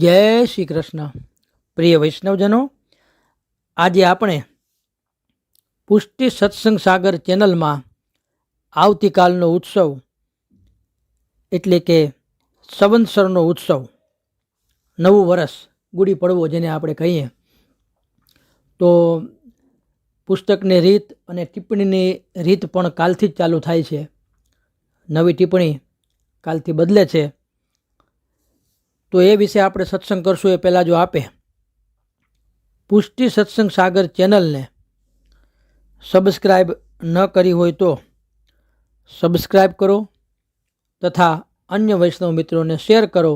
જય શ્રી કૃષ્ણ. પ્રિય વૈષ્ણવજનો, આજે આપણે પુષ્ટિ સત્સંગ સાગર ચેનલમાં આવતીકાલનો ઉત્સવ એટલે કે સંવત્સરનો ઉત્સવ, નવું વર્ષ, ગુડી પડવો જેને આપણે કહીએ, તો પુસ્તકની રીત અને ટિપ્પણીની રીત પણ કાલથી જ ચાલુ થાય છે. નવી ટિપ્પણી કાલથી બદલે છે. તો એ વિશે આપણે સત્સંગ કરશું. એ પહેલાં જો આપે પુષ્ટિ સત્સંગ સાગર ચેનલને સબસ્ક્રાઈબ ન કરી હોય તો સબસ્ક્રાઈબ કરો તથા અન્ય વૈષ્ણવ મિત્રોને શેર કરો,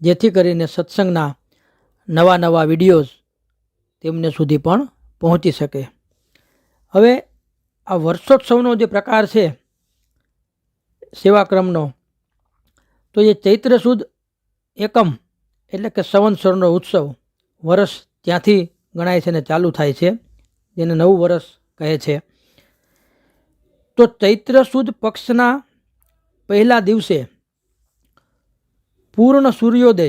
જેથી કરીને સત્સંગના નવા નવા વિડીયોઝ તેમને સુધી પણ પહોંચી શકે. હવે આ વર્ષોત્સવનો જે પ્રકાર છે સેવાક્રમનો, તો એ ચૈત્ર સુદ એકમ એટલે કે સંવત્સરનો ઉત્સવ, વર્ષ ત્યાંથી ગણાય છે ને ચાલુ થાય છે, જેને નવું વર્ષ કહે છે. તો ચૈત્ર સુદ પક્ષના પહેલા દિવસે પૂર્ણ સૂર્યોદય,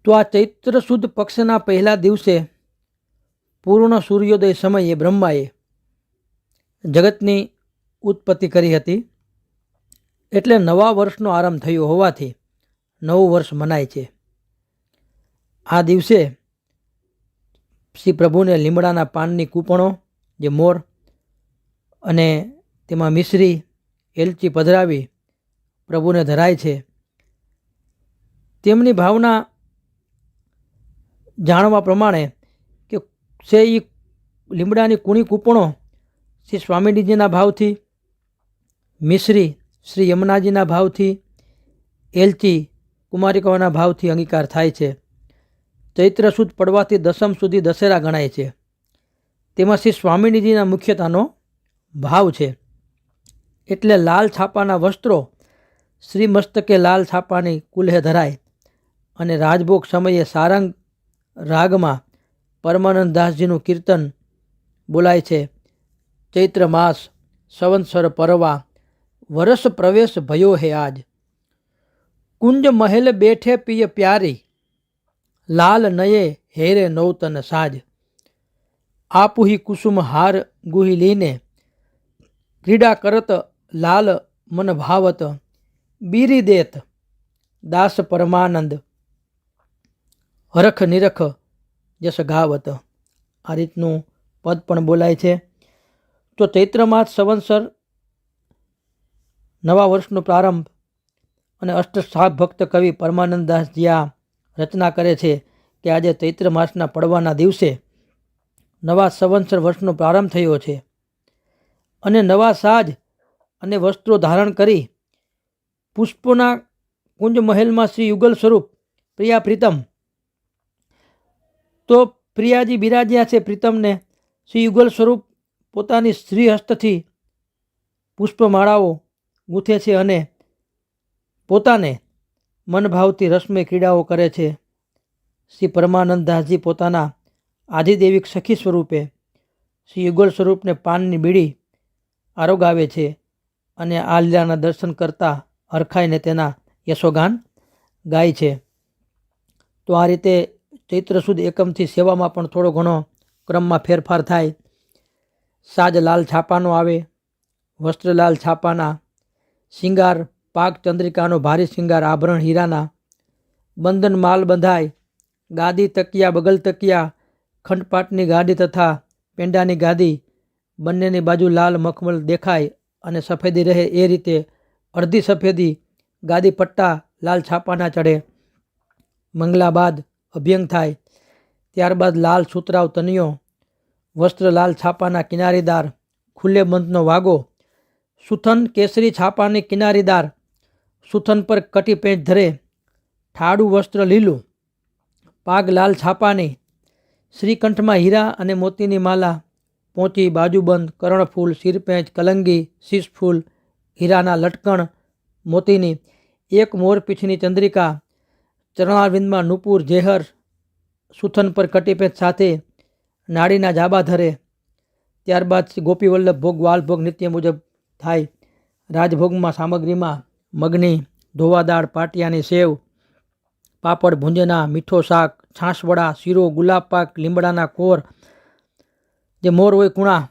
તો આ ચૈત્ર સુદ પક્ષના પહેલા દિવસે પૂર્ણ સૂર્યોદય સમયે બ્રહ્માએ જગતની ઉત્પત્તિ કરી હતી. એટલે નવા વર્ષનો આરંભ થયો હોવાથી નવું વર્ષ મનાય છે. આ દિવસે શ્રી પ્રભુને લીમડાના પાનની કૂપણો, જે મોર અને તેમાં મિશ્રી, એલચી પધરાવી પ્રભુને ધરાય છે. તેમની ભાવના જાણવા પ્રમાણે કે છે એ લીમડાની કૂણી કૂપણો શ્રી સ્વામીજીના ભાવથી, મિશ્રી શ્રી યમુનાજીના ભાવથી, એલચી કુમારિકાઓના ભાવથી અંગીકાર થાય છે. ચૈત્ર સુદ પડવાથી દસમ સુધી દશેરા ગણાય છે. તેમાં શ્રી સ્વામીજીના મુખ્યતાનો ભાવ છે. એટલે લાલ છાપાના વસ્ત્રો શ્રી મસ્તકે લાલ છાપાની કુલ્હે ધરાય અને રાજભોગ સમયે સારંગ રાગમાં પરમાનંદદાસજીનું કીર્તન બોલાય છે. ચૈત્ર માસ સંવત્સર પરવા વરસ પ્રવેશ ભયો હે આજ, કુંજ મહેલ બેઠે પિય પ્યારી, લાલ નયે હેરે નૌતન સાજ, આપુહી કુસુમ હાર ગુહી લીને, ક્રીડા કરત લાલ મન ભાવત, બીરી દેત દાસ પરમાનંદ, હરખ નિરખ જસ ગાવત. આ રીતનું પદ પણ બોલાય છે. તો ચૈત્ર માસ સંવત્સર, નવા વર્ષનો પ્રારંભ, અને અષ્ટસાપ ભક્ત કવિ પરમાનંદદાસજી આ રચના કરે છે કે આજે ચૈત્ર માસના પડવાના દિવસે નવા સંવત્સર વર્ષનો પ્રારંભ થયો છે અને નવા સાજ અને વસ્ત્રો ધારણ કરી પુષ્પોના કુંજ મહેલમાં શ્રી યુગલ સ્વરૂપ પ્રિયા પ્રીતમ, તો પ્રિયાજી બિરાજ્યા છે. પ્રીતમને શ્રી યુગલ સ્વરૂપ પોતાની શ્રી હસ્તથી પુષ્પમાળાઓ ગૂંથે છે અને પોતાને મનભાવથી રસમય ક્રીડાઓ કરે છે. શ્રી પરમાનંદદાસજી પોતાના આધિદેવિક સખી સ્વરૂપે શ્રી યુગલ સ્વરૂપને પાનની બીડી આરોગાવે છે અને આ લીલાના દર્શન કરતા હરખાઈને તેના યશોગાન ગાય છે. તો આ રીતે ચૈત્ર સુદ એકમથી સેવામાં પણ થોડો ઘણો ક્રમમાં ફેરફાર થાય. સાજ લાલ છાપાનો આવે, વસ્ત્ર લાલ છાપાના, શિંગાર પાક ચંદ્રિકાનો ભારે શિંગાર, આભરણ હીરાના, બંધન માલ બંધાય, ગાદી તકિયા બગલ તકિયા, ખંડપાટની ગાદી તથા પેંડાની ગાદી બંનેની બાજુ લાલ મખમલ દેખાય અને સફેદી રહે એ રીતે અડધી સફેદી ગાદી પટ્ટા લાલ છાપાના ચડે. મંગલા બાદ અભ્યંગ થાય, ત્યારબાદ લાલ સુતરાવ તનિયો, વસ્ત્ર લાલ છાપાના કિનારીદાર, ખુલ્લે બંધનો વાગો, સુથન કેસરી છાપાની કિનારીદાર, સુથન પર કટી પેંચ ધરે, ઠાડું વસ્ત્ર લીલું, પાગ લાલ છાપાની, શ્રીકંઠમાં હીરા અને મોતીની માલા, પોંચી, બાજુબંધ, કરણફૂલ, શિરપેંચ, કલંગી, શીશફૂલ, હીરાના લટકણ મોતીની, એક મોરપીંછની ચંદ્રિકા, ચરણારવિંદમાં નુપુર જેહર, સુથન પર કટીપેંચ સાથે નાડીના જાબા ધરે. ત્યારબાદ ગોપીવલ્લભ ભોગ વાલ ભોગ નિત્ય મુજબ થાય. રાજભોગમાં સામગ્રીમાં મગની ધોવાદાળ, પાટિયાની સેવ, પાપડ, ભૂંજના, મીઠો શાક, છાશવડા, શીરો, ગુલાબ પાક, લીમડાના કોર, જે મોર હોય કુણા,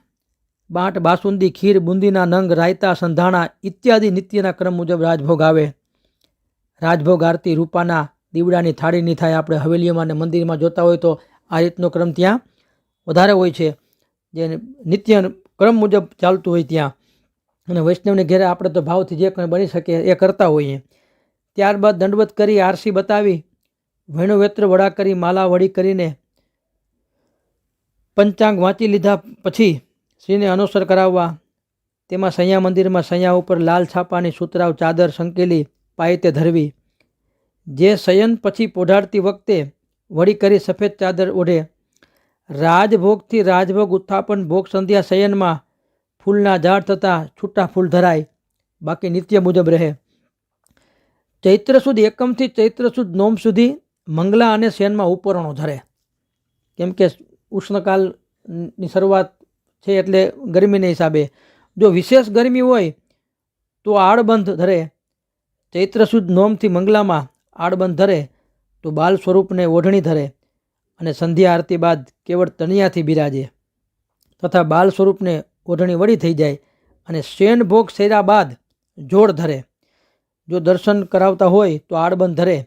બાંટ, બાસુંદી, ખીર, બુંદીના નંગ, રાયતા, સંધાણા ઇત્યાદિ નિત્યના ક્રમ મુજબ રાજભોગ આવે. રાજભોગ આરતી રૂપાના દીવડાની થાળીની થાય. આપણે હવેલીઓમાં અને મંદિરમાં જોતા હોય તો આ રીતનો ક્રમ ત્યાં વધારે હોય છે, જે નિત્ય ક્રમ મુજબ ચાલતું હોય ત્યાં. અને વૈષ્ણવને ઘેરે આપણે તો ભાવથી જે કંઈ બની શકે એ કરતા હોઈએ. ત્યારબાદ દંડવત કરી આરસી બતાવી, વેણુવેત્ર વડા કરી, માલા વડી કરીને પંચાંગ વાંચી લીધા પછી શ્રીને અનુસર કરાવવા. તેમાં સૈયા મંદિરમાં સૈયા ઉપર લાલ છાપાની સુતરાવ ચાદર સંકેલી પાયતે ધરવી. જે શયન પછી પોઢાડતી વખતે વળી કરી સફેદ ચાદર ઓઢે. રાજભોગથી રાજભોગ ઉત્થાપન ભોગ સંધ્યા શયનમાં ફૂલના ઝાડ થતાં છૂટા ફૂલ ધરાય, બાકી નિત્ય મુજબ રહે. ચૈત્ર સુદ એકમથી ચૈત્ર સુદ નોમ સુધી મંગલા અને શયનમાં ઉપરણો ધરે. કેમ કે ઉષ્ણકાલની શરૂઆત છે એટલે ગરમીના હિસાબે જો વિશેષ ગરમી હોય તો આડબંધ ધરે. ચૈત્ર સુદ નોમથી મંગલામાં આડબંધ ધરે તો બાલ સ્વરૂપને ઓઢણી ધરે અને સંધ્યા આરતી બાદ કેવળ તણિયાથી બિરાજે તથા બાલ સ્વરૂપને ઓઢણી વળી થઈ જાય અને શયન ભોગ સેરા બાદ જોડ ધરે. જો દર્શન કરાવતા હોય તો આડબંધ ધરે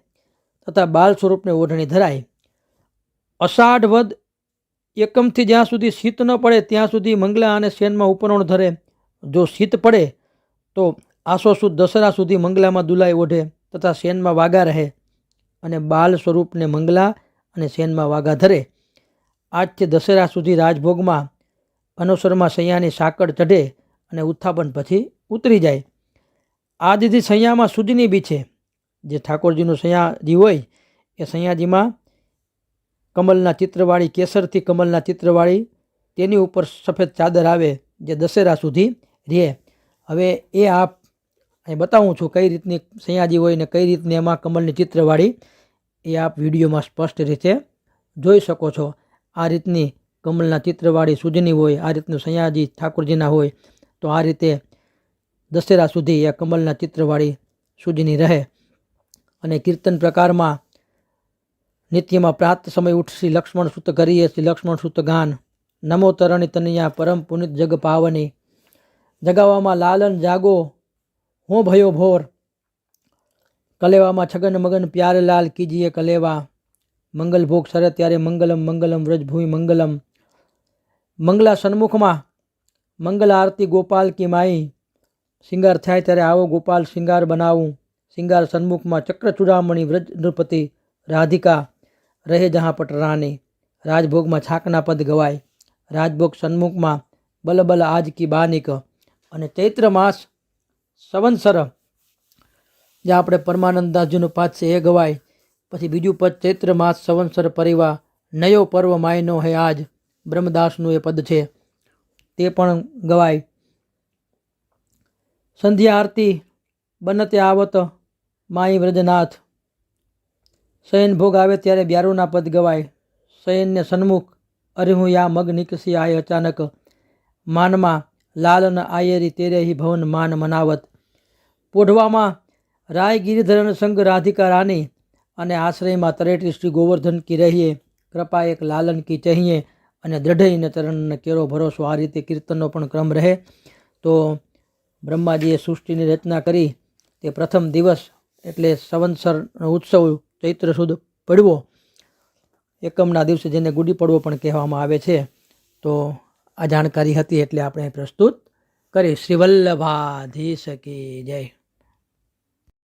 તથા બાલ સ્વરૂપને ઓઢણી ધરાય. અષાઢ વદ એકમથી જ્યાં સુધી શીત ન પડે ત્યાં સુધી મંગલા અને શયનમાં ઉપરણ ધરે. જો શીત પડે તો આસો સુદ દસરા સુધી મંગલામાં દુલાઈ ઓઢે તથા શયનમાં વાગા રહે અને બાલ સ્વરૂપને મંગલા અને શયનમાં વાગા ધરે. આજથી દશેરા સુધી રાજભોગમાં અનુસરમાં સૈયાની સાંકળ ચઢે અને ઉત્થાપન પછી ઉતરી જાય. આજથી સૈયામાં સુજની બી છે. જે ઠાકોરજીનું સૈયાજી હોય એ સૈયાજીમાં કમલના ચિત્રવાળી, કેસરથી કમલના ચિત્રવાળી તેની ઉપર સફેદ ચાદર આવે જે દશેરા સુધી રહે. હવે એ આપ અહીં બતાવું છું કઈ રીતની સૈયાજી હોય ને કઈ રીતની એમાં કમલની ચિત્રવાળી, એ આપ વિડીયોમાં સ્પષ્ટ રીતે જોઈ શકો છો. આ રીતની કમલના ચિત્રવાળી સુજની હોય, આ રીતનું સૈયાજી ઠાકોરજીના હોય તો આ રીતે દશેરા સુધી એ કમલના ચિત્રવાળી સુજની રહે. અને કીર્તન પ્રકારમાં નિત્યમાં પ્રાત સમય ઉઠ શ્રી લક્ષ્મણ સુત કરીએ શ્રી લક્ષ્મણ સુત ગાન, નમો તરણી તનયા પરમ પુનિત જગ પાવની, જગાવામાં લાલન જાગો હો ભયો ભોર, કલેવામાં છગન મગન પ્યારે લાલ કીજીએ કલેવા, મંગલ ભોગ સરે ત્યારે મંગલમ મંગલમ વ્રજભૂમિ મંગલમ, મંગલા સન્મુખમાં મંગલ આરતી ગોપાલ કી માઈ, શિંગાર થાય ત્યારે આવો ગોપાલ શિંગાર બનાવું, શિંગાર સન્મુખમાં ચક્ર ચૂડામણી વ્રજ નૃપતિ રાધિકા રહે જहाँ પટ રાની, રાજભોગમાં છાકના પદ ગવાય, રાજભોગ સન્મુખમાં બલબલ આજ કી બાનિક. અને ચૈત્ર માસ સંવત્સર જે આપણે પરમાનંદદાસજીનું પાઠ છે એ ગવાય. પછી બીજું પદ ચૈત્ર માસ સંવત્સર પરિવા નયો પર્વ માયનો હે આજ, બ્રહ્મદાસનું એ પદ છે તે પણ ગવાય. સંધ્યા આરતી બનતે આવત માઈ વ્રજનાથ, શયન ભોગ આવે ત્યારે બ્યારુના પદ ગવાય. શયનને સન્મુખ અરિહું યા મગ નિકસી આય અચાનક, માનમાં લાલન આયેરી તેરે હિ ભવન માન મનાવત. પોઢવામાં રાય ગિરિધરન સંગ રાધિકા રાની અને આશ્રયમાં તરેટી શ્રી ગોવર્ધન કી રહીએ, કૃપા એક લાલન કી ચહીએ અને દ્રઢઈને તરણને કેરો ભરોસો. આ રીતે કીર્તનનો પણ ક્રમ રહે. તો બ્રહ્માજીએ સૃષ્ટિની રચના કરી તે પ્રથમ દિવસ એટલે સંવત્સરનો ઉત્સવ ચૈત્ર સુદ પડવો એકમના દિવસે, જેને ગુડી પડવો પણ કહેવામાં આવે છે. તો આ જાણકારી હતી એટલે આપણે પ્રસ્તુત કરી. શ્રી વલ્લભાધીશ કી જય.